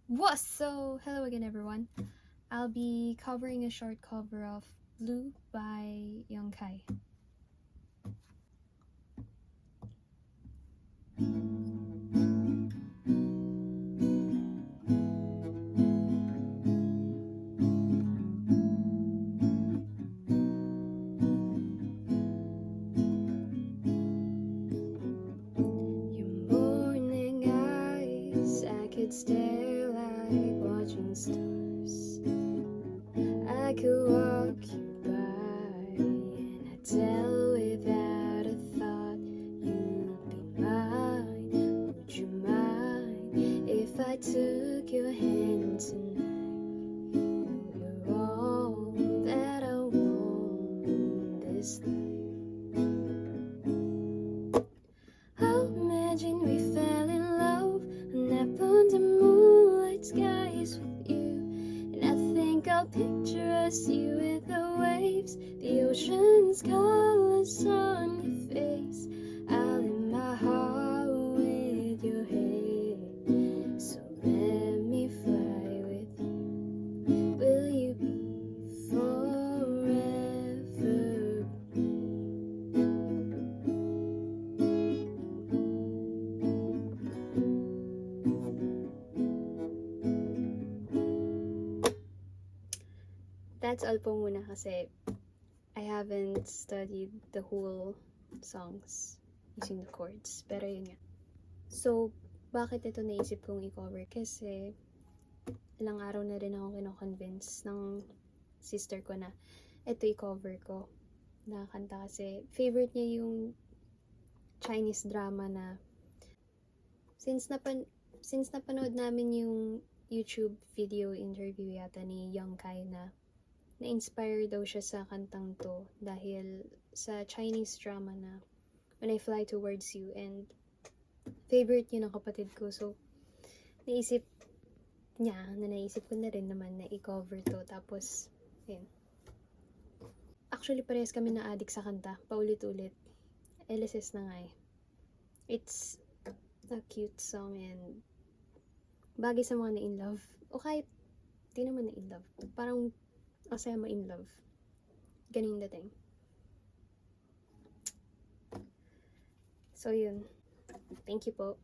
What? So, hello again, everyone. I'll be covering a short cover of Blue by Young Kai. Your morning eyes, I could stare like watching stars. I could walk you by and I'd tell without a thought you'd be mine. Would you mind if I took your hand tonight? You're all that I want in this life. Oh, imagine we fell in love and up on the moonlight skies with you. And I think I'll picture us, you with the waves, the ocean's colors on your face. I'll in my heart with your head. So let me fly with you. Will you be forever? That's all po muna kasi I haven't studied the whole songs using the chords. Pero yun nga. So, bakit ito naisip kong i-cover? Kasi ilang araw na rin ako kino-convince ng sister ko na ito i-cover ko na kanta kasi favorite niya yung Chinese drama na since napanood namin yung YouTube video interview yata ni Young Kai na-inspire daw siya sa kantang to dahil sa Chinese drama na When I Fly Towards You, and favorite yun ng kapatid ko. So, naisip ko na rin naman na i-cover to. Tapos, yun. Actually, parehas kami na addict sa kanta. Paulit-ulit. LSS na nga eh. It's a cute song and bagay sa mga na-in love. O kahit di naman na-in love. Parang masaya ma-in love. Ganun dating. So, yun. Thank you po.